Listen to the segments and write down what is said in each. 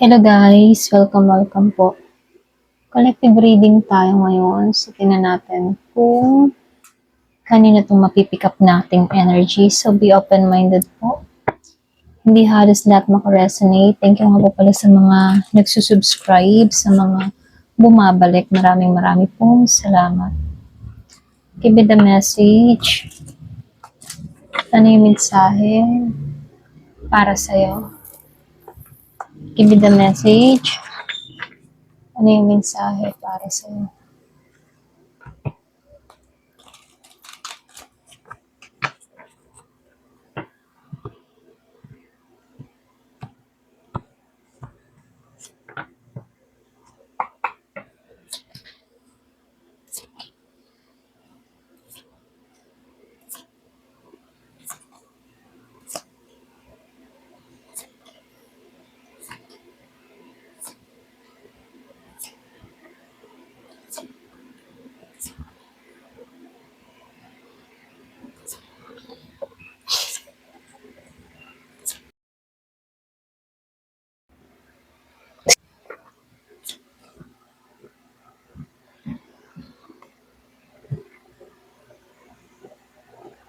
Hello guys! Welcome po. Collective reading tayo ngayon. So, tingnan natin kung kanina itong mapipick up nating energy. So, be open-minded po. Hindi halos lahat makaresonate. Thank you nga po pala sa mga nagsusubscribe, sa mga bumabalik. Maraming pong salamat. Give me the message. Ano yung mensahe para sa'yo? Give me the message. Ano yung mensahe para sa'yo?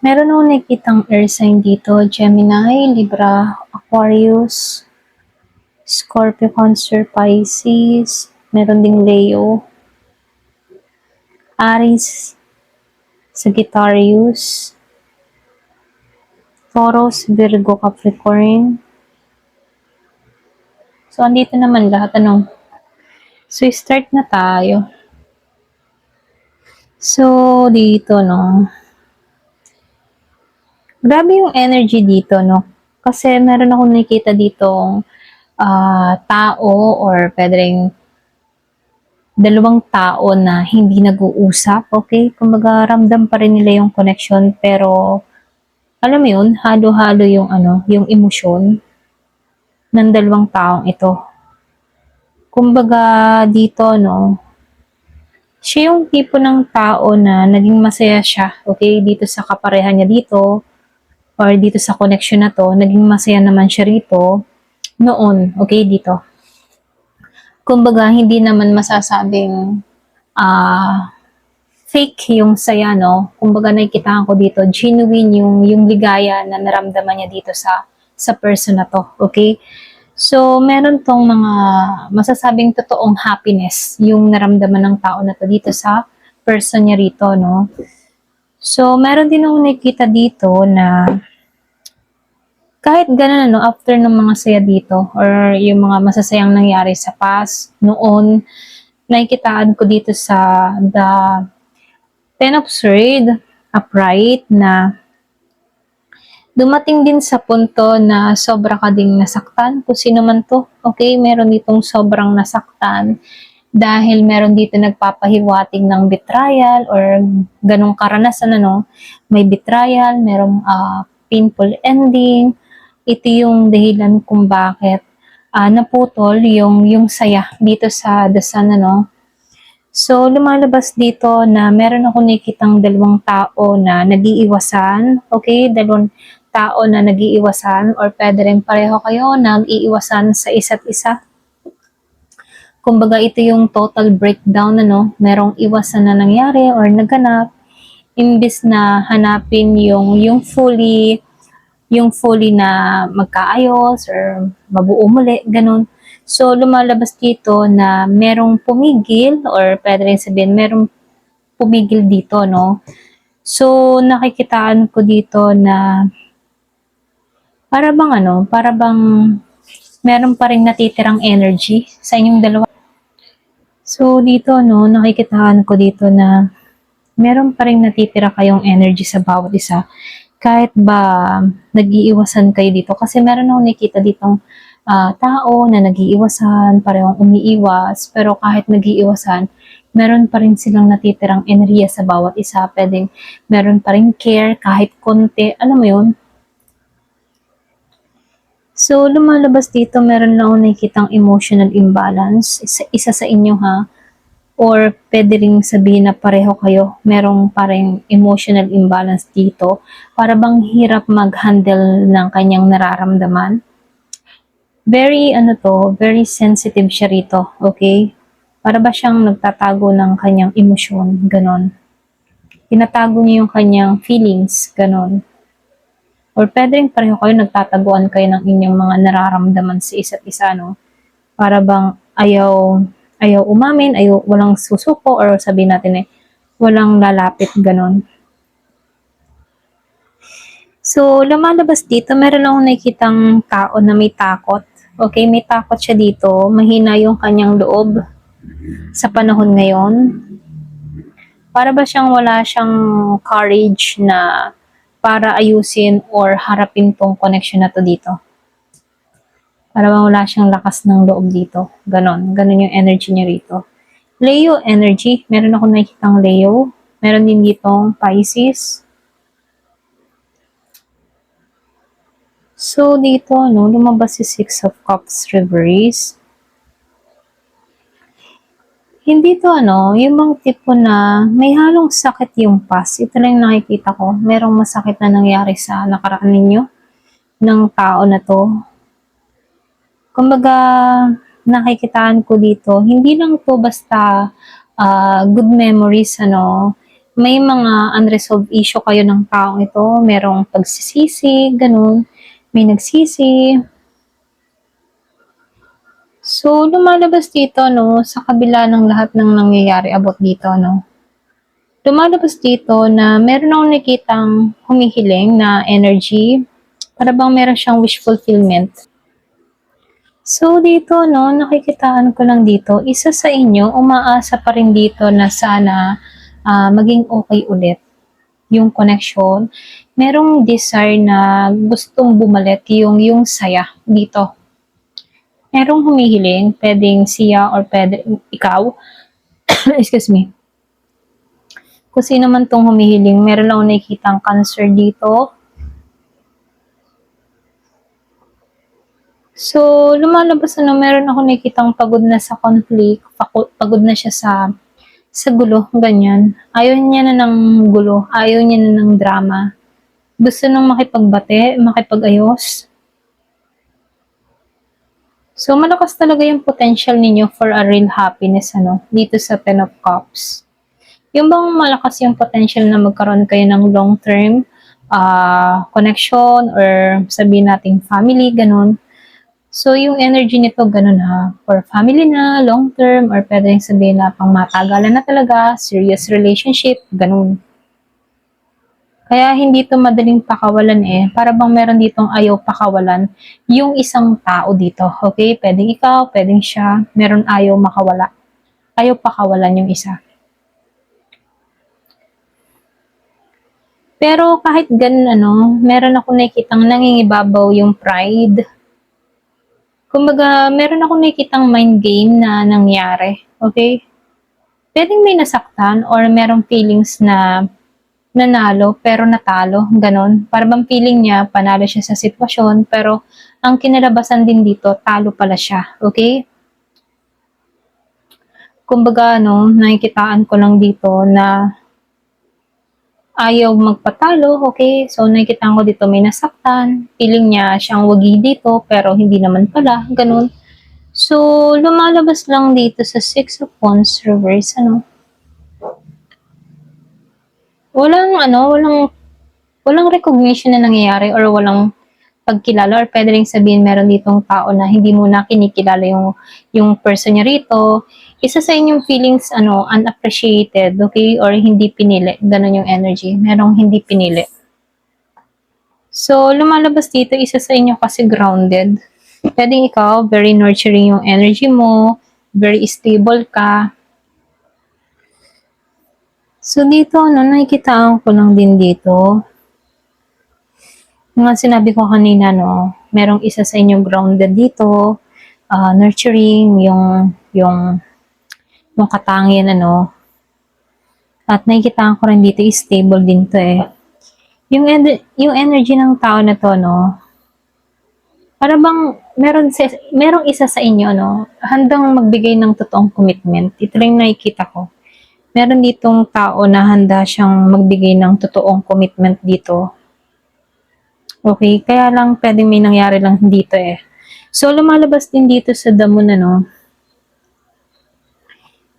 Meron akong nakikitang air sign dito, Gemini, Libra, Aquarius, Scorpio, Cancer, Pisces, meron ding Leo, Aries, Sagittarius, Taurus, Virgo, Capricorn. So, andito naman lahat, So, start na tayo. So, dito, grabe yung energy dito, Kasi meron akong nakikita ditong tao or pwede rin dalawang tao na hindi nag-uusap, okay? Kumbaga, ramdam pa rin nila yung connection, pero alam mo yun, halo-halo yung yung emosyon ng dalawang taong ito. Kumbaga, dito, siya yung tipo ng tao na naging masaya siya, okay? Dito sa kaparehan niya dito, or dito sa connection na to, naging masaya naman siya rito, noon, okay, dito. Kumbaga, hindi naman masasabing fake yung saya, Kumbaga, nakikita ko dito, genuine yung ligaya na naramdaman niya dito sa person na to, okay? So, meron tong mga masasabing totoong happiness yung naramdaman ng tao na to dito sa person niya rito, So, meron din akong nakikita dito na kahit ganun, after ng mga saya dito or yung mga masasayang nangyari sa past, noon, nakikitaan ko dito sa the Ten of Swords, upright, na dumating din sa punto na sobra ka ding nasaktan, kung sino man to, okay, meron ditong sobrang nasaktan dahil meron dito nagpapahiwating ng betrayal or ganong karanasan, may betrayal, merong painful ending. Ito yung dahilan kung bakit naputol yung saya dito sa The Sun, So, lumalabas dito na meron ako nakikitang dalawang tao na nag-iiwasan, okay? Dalawang tao na nag-iiwasan or pwede rin pareho kayo nag-iiwasan sa isa't isa. Kumbaga, ito yung total breakdown, merong iwasan na nangyari or naganap, imbis na hanapin yung fully na magkaayos or mabuo muli, ganun. So, lumalabas dito na merong pumigil or pwede rin sabihin, merong pumigil dito, So, nakikitaan ko dito na para bang meron pa rin natitirang energy sa inyong dalawa. So, dito, nakikitaan ko dito na meron pa rin natitira kayong energy sa bawat isa. Kahit ba nag-iiwasan kayo dito. Kasi meron akong nakikita ditong tao na nag-iiwasan, parehong umiiwas. Pero kahit nag-iiwasan, meron pa rin silang natitirang enerhiya sa bawat isa. Pwedeng meron pa rin care kahit konti. Alam mo yun? So, lumalabas dito, meron lang akong nakikitang emotional imbalance. Isa sa inyo, ha? Or pwede rin sabihin na pareho kayo, merong parang emotional imbalance dito. Para bang hirap mag-handle ng kanyang nararamdaman. Very, ano to, very sensitive siya rito, okay? Para ba siyang nagtatago ng kanyang emosyon, ganon. Tinatago niya yung kanyang feelings, ganon. Or pwede rin pareho kayo, nagtataguan kayo ng inyong mga nararamdaman sa isa't isa, no? Para bang ayaw umamin, walang susuko, or sabihin natin walang lalapit, ganon. So, lumalabas dito, meron akong nakikitang tao na may takot. Okay, may takot siya dito. Mahina yung kanyang loob sa panahon ngayon. Para ba siyang wala siyang courage na para ayusin or harapin tong connection na to dito. Para bang wala siyang lakas ng loob dito. Ganon. Ganon yung energy niya rito. Leo energy. Meron ako nakikitang Leo. Meron din ditong Pisces. So, dito, no, lumabas si Six of Cups reverse. Hindi to, yung mga tipo na may halong sakit yung past. Ito lang nakikita ko. Merong masakit na nangyari sa nakaraan ninyo ng tao na to. Kumbaga, nakikitaan ko dito, hindi lang to basta good memories, may mga unresolved issue kayo ng taong ito. Merong pagsisisi, ganun. May nagsisi. So, lumalabas dito, sa kabila ng lahat ng nangyayari about dito, lumalabas dito na meron akong nakitang humihiling na energy, para bang meron siyang wish fulfillment. So, dito, nakikitaan ko lang dito, isa sa inyo, umaasa pa rin dito na sana maging okay ulit yung connection. Merong desire na gustong bumalik yung saya dito. Merong humihiling, pwedeng siya or pwedeng ikaw. Excuse me. Kung sino man tong humihiling, meron lang nakikitang cancer dito. So, lumalabas meron ako nakikitang pagod na sa conflict, pagod na siya sa gulo, ganyan. Ayaw niya na ng gulo, ayaw niya na ng drama. Gusto nang makipagbate, makipag-ayos. So, malakas talaga yung potential ninyo for a real happiness, dito sa Ten of Cups. Yung bang malakas yung potential na magkaroon kayo ng long-term connection or sabihin nating family, ganun. So, yung energy nito, ganun for family na, long-term, or pwede rin sabihin na pang matagalan na talaga, serious relationship, ganun. Kaya hindi to madaling pakawalan para bang meron ditong ayaw pakawalan yung isang tao dito, okay? Pwedeng ikaw, pwedeng siya, meron ayaw makawala. Ayaw pakawalan yung isa. Pero kahit ganun, meron ako nakikitang nangingibabaw yung pride. Kumbaga, meron ako nakikitang mind game na nangyari, okay? Pwedeng may nasaktan or merong feelings na nanalo pero natalo, ganon. Para bang feeling niya, panalo siya sa sitwasyon, pero ang kinalabasan din dito, talo pala siya, okay? Kumbaga, nakikitaan ko lang dito na ayaw magpatalo, okay? So, nakikitaan ko dito may nasaktan, feeling niya siyang wagi dito, pero hindi naman pala, ganon. So, lumalabas lang dito sa Six of Wands reverse, walang recognition na nangyayari or walang pagkilala or pwede rin sabihin meron ditong tao na hindi mo na kinikilala yung person niya rito. Isa sa inyong feelings, unappreciated, okay? Or hindi pinili. Ganon yung energy. Merong hindi pinili. So, lumalabas dito, isa sa inyo kasi grounded. Pwedeng ikaw, very nurturing yung energy mo, very stable ka. So, dito, nakikitaan ko lang din dito. Mga sinabi ko kanina, merong isa sa inyong grounded dito, nurturing, yung katangian, At nakikitaan ko rin dito, stable din to Yung energy ng tao na to, para bang merong isa sa inyo, handang magbigay ng totoong commitment. Ito rin nakikita ko. Meron ditong tao na handa siyang magbigay ng totoong commitment dito. Okay, kaya lang pwedeng may nangyari lang dito So, lumalabas din dito sa damo na, no,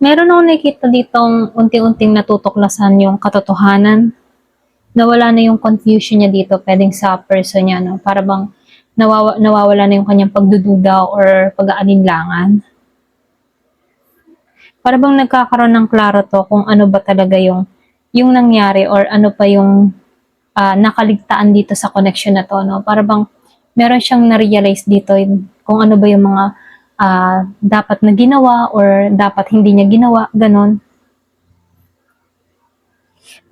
meron akong nakikita ditong unti-unting natutuklasan yung katotohanan. Nawala na yung confusion niya dito, pwedeng sa person niya, no? Para bang nawawala na yung kanyang pagdududa or pag-aalinlangan. Para bang nagkakaroon ng klaro to kung ano ba talaga yung nangyari or ano pa yung nakaligtaan dito sa connection na to, no? Para bang meron siyang na-realize dito kung ano ba yung mga dapat na ginawa or dapat hindi niya ginawa, ganon.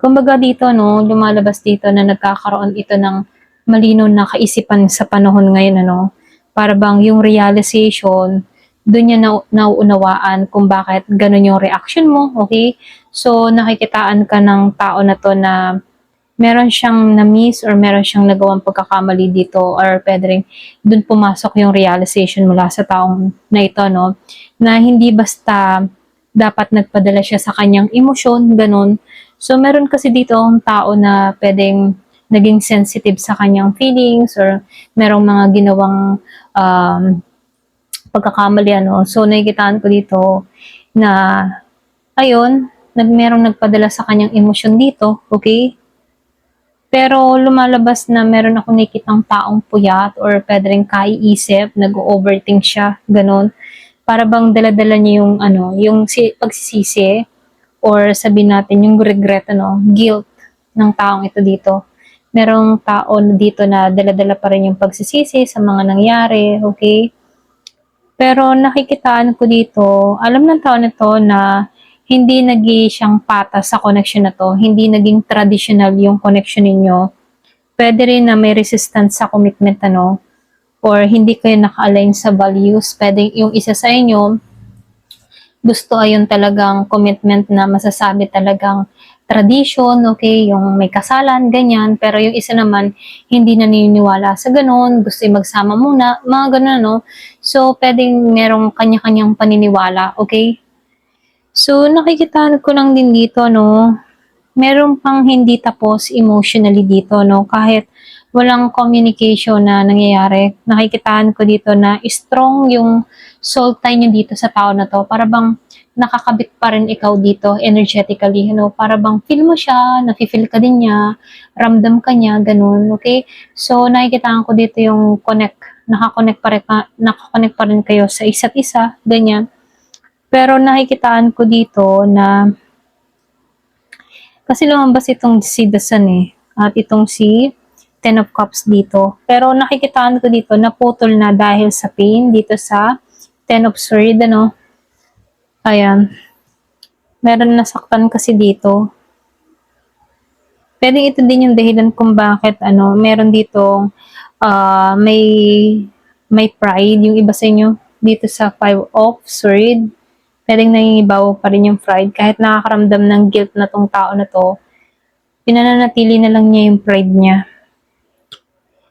Kumbaga dito, no, lumalabas dito na nagkakaroon ito ng malinaw na kaisipan sa panahon ngayon, ano, para bang yung realization, doon niya nauunawaan kung bakit ganun yung reaction mo, okay? So, nakikitaan ka ng tao na to na meron siyang na-miss or meron siyang nagawang pagkakamali dito or pwede rin doon pumasok yung realization mula sa taong na ito, no? Na hindi basta dapat nagpadala siya sa kanyang emosyon, ganun. So, meron kasi dito ang tao na pwedeng naging sensitive sa kanyang feelings or merong mga ginawang pagkakamali, ano. So, nakikitaan ko dito na, ayun, merong nagpadala sa kanyang emosyon dito, okay? Pero lumalabas na meron ako nakikitang taong puyat or pwede rin kaiisip, nag-overthink siya, ganun. Para bang dala-dala niya yung, ano, yung pagsisisi or sabihin natin yung regret, ano, guilt ng taong ito dito. Merong tao dito na dala-dala pa rin yung pagsisisi sa mga nangyari, okay? Pero nakikitaan ko dito, alam ng tao nito na hindi naging siyang patas sa connection na to, hindi naging traditional yung connection ninyo. Pwede rin na may resistance sa commitment, ano, or hindi kayo naka-align sa values. Pwede yung isa sa inyo, gusto ayun talagang commitment na masasabi talagang tradition, okay, yung may kasalan, ganyan. Pero yung isa naman, hindi naniniwala sa ganun, gusto yung magsama muna, mga ganun, no? So, pwedeng merong kanya-kanyang paniniwala, okay? So, nakikita ko lang din dito, no? Meron pang hindi tapos emotionally dito, no? Kahit walang communication na nangyayari, nakikitaan ko dito na strong yung soul tie niyo dito sa tao na to. Para bang nakakabit pa rin ikaw dito energetically, you know? Para bang feel mo siya, nafe-feel ka din niya, ramdam ka niya, ganun, okay? So, nakikitaan ko dito yung nakakonect pa rin kayo sa isa't isa, ganyan. Pero nakikitaan ko dito na kasi lumabas itong si The Sun at itong si Ten of Cups dito. Pero nakikitaan ko dito naputol na dahil sa pain dito sa Ten of Swords, ano. Ayan. Meron nasaktan kasi dito. Pwedeng ito din yung dahilan kung bakit, ano, meron dito may pride yung iba sa inyo dito sa Five of Swords. Pwedeng nangingibaw pa rin yung pride kahit nakakaramdam ng guilt na tong tao na to, pinananatili na lang niya yung pride niya.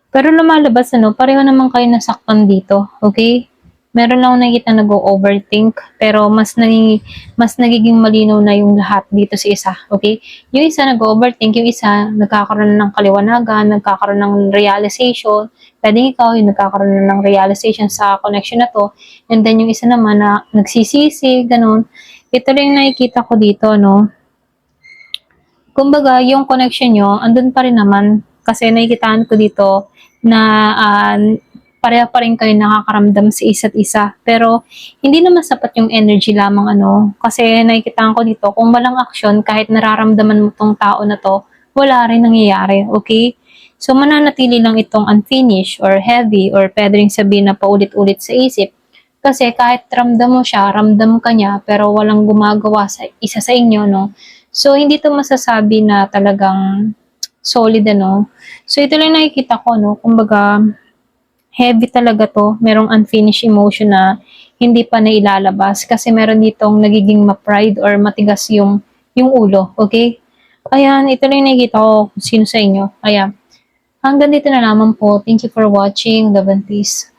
Pero lumalabas, ano, pareho naman kayo nasaktan dito, okay? Meron lang nakikita nag-overthink, pero mas nagiging malinaw na yung lahat dito sa isa, okay? Yung isa nag-overthink, yung isa nagkakaroon ng kaliwanagan, nagkakaroon ng realization, pwedeng ikaw yung nagkakaroon ng realization sa connection na to, and then yung isa naman na nagsisisi, ganun. Ito lang yung nakikita ko dito, no? Kumbaga, yung connection nyo, andun pa rin naman, kasi nakikitaan ko dito na pareha pa rin kayo nakakaramdam sa isa't isa. Pero, hindi naman sapat yung energy lamang, ano. Kasi nakikitaan ko dito, kung walang action, kahit nararamdaman mo tong tao na to, wala rin nangyayari, okay? So, mananatili lang itong unfinished or heavy or pwede rin sabihin na paulit-ulit sa isip. Kasi kahit ramdam mo siya, ramdam ka niya, pero walang gumagawa sa isa sa inyo, no? So, hindi to masasabi na talagang solid, ano. So, ito lang nakikita ko, no. Kumbaga, heavy talaga to. Merong unfinished emotion na hindi pa nailalabas kasi meron ditong nagiging ma-pride or matigas yung ulo, okay? Ayan, ito lang yung nakikita ko kung sino sa inyo. Ayan. Hanggang dito na naman po. Thank you for watching. Love and peace.